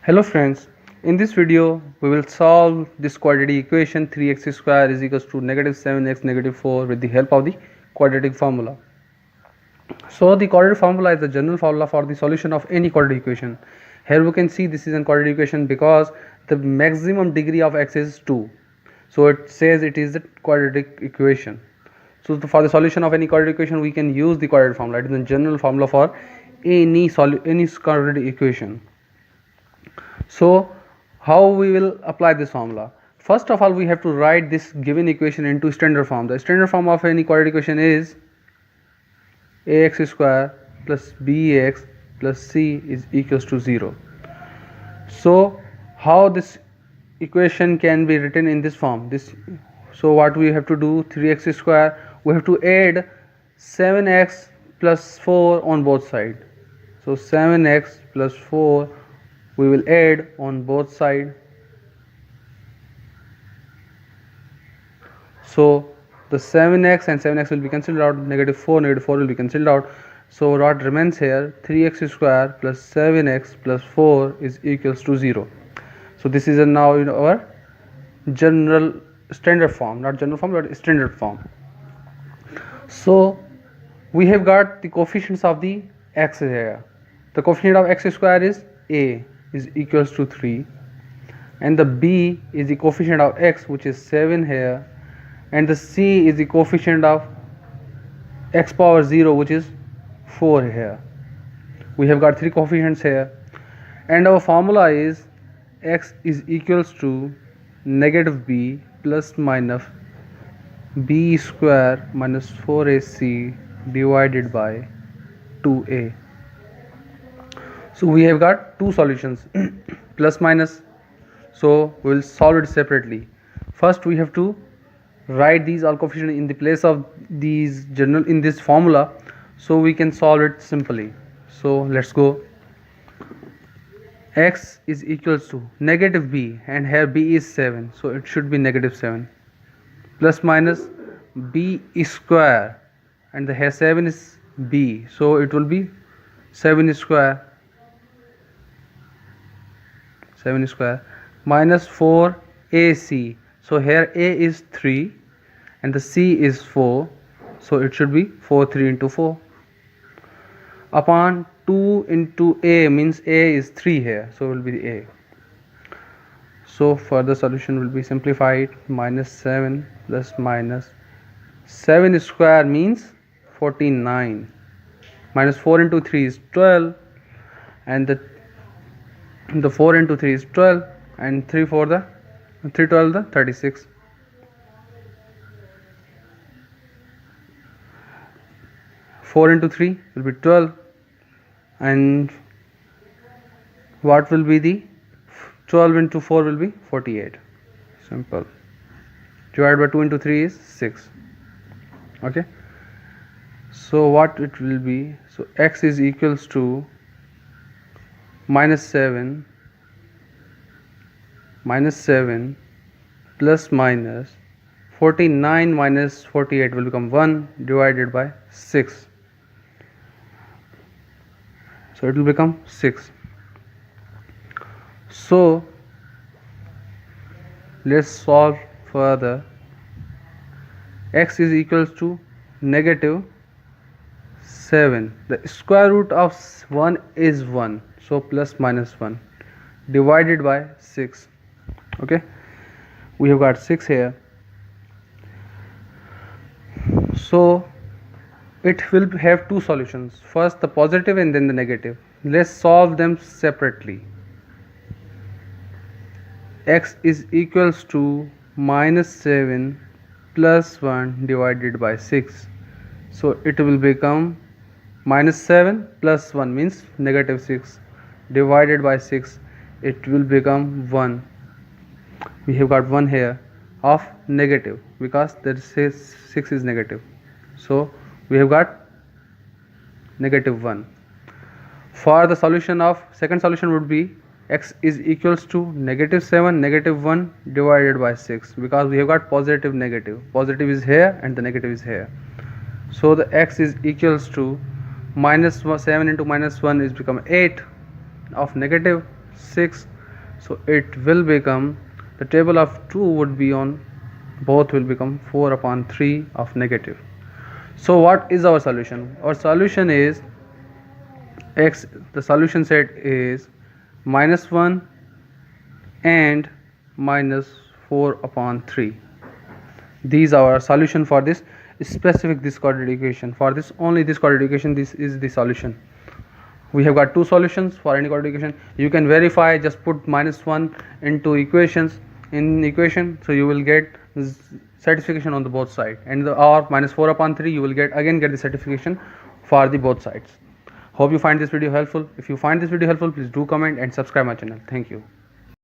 Hello friends, in this video we will solve this quadratic equation 3x square is equals to negative 7x negative 4 with the help of the quadratic formula. So the quadratic formula is the general formula for the solution of any quadratic equation. Here we can see this is a quadratic equation because the maximum degree of x is 2. So it says it is the quadratic equation. So for the solution of any quadratic equation we can use the quadratic formula. It is the general formula for any quadratic equation. So how we will apply this formula? First of all, we have to write this given equation into standard form. The standard form of any quadratic equation is ax square plus bx plus c is equals to 0. So how this equation can be written in this form? So what we have to do, 3x square, we have to add 7x plus 4 on both sides. So 7x plus 4 we will add on both sides. So the 7x and 7x will be cancelled out, negative 4 will be cancelled out. So what remains here, 3x square plus 7x plus 4 is equals to 0. So this is now in our general standard form, not general form but standard form. So we have got the coefficients of the x here. The coefficient of x square is a is equals to 3, and the b is the coefficient of x, which is 7 here, and the c is the coefficient of x power 0, which is 4 here. We have got three coefficients here, and our formula is x is equals to negative b plus minus b square minus 4ac divided by 2a. So we have got two solutions plus minus, so we will solve it separately. First we have to write these all coefficients in the place of these general in this formula, so we can solve it simply. So let's go. X is equals to negative b, and here b is 7, so it should be negative 7, plus minus b square, and the here 7 is b, so it will be 7 square minus 4ac. So here a is 3 and the c is 4, so it should be 4 3 into 4 upon 2 into a, means a is 3 here, so it will be a. So further solution will be simplified, minus 7 plus minus 7 square means 49, minus 4 into 3 is 12, and the 4 into 3 is 12, and 3 12 the 36. Four into 3 will be 12, and what will be the 12 into 4 will be 48. Simple. Divided by 2 into 3 is 6. Okay. So what it will be? So x is equals to minus 7 plus minus 49 minus 48 will become 1 divided by 6. So it will become 6. So let's solve further. X is equals to negative 7. The square root of 1 is 1, so plus minus 1 divided by 6. Okay, we have got 6 here. So it will have two solutions, first the positive and then the negative. Let's solve them separately. X is equals to minus 7 plus 1 divided by 6. So it will become minus 7 plus 1 means negative 6 divided by 6, it will become 1. We have got 1 here of negative because that says 6 is negative, so we have got negative 1. For the solution of second solution would be x is equals to negative 7 negative 1 divided by 6, because we have got positive is here and the negative is here. So the x is equals to minus 7 into minus 1 is become 8 of negative 6 So it will become, the table of 2 would be on, both will become 4 upon 3 of negative. So what is our solution? Our solution is x, the solution set is -1 and -4 upon 3. These are our solution for this specific this quadratic equation. For this only this quadratic equation, this is the solution. We have got two solutions for any quadratic equation. You can verify, just put -1 into equation, so you will get certification on the both side, and or -4 upon 3 you will get the certification for the both sides. Hope you find this video helpful. If you find this video helpful, please do comment and subscribe my channel. Thank you.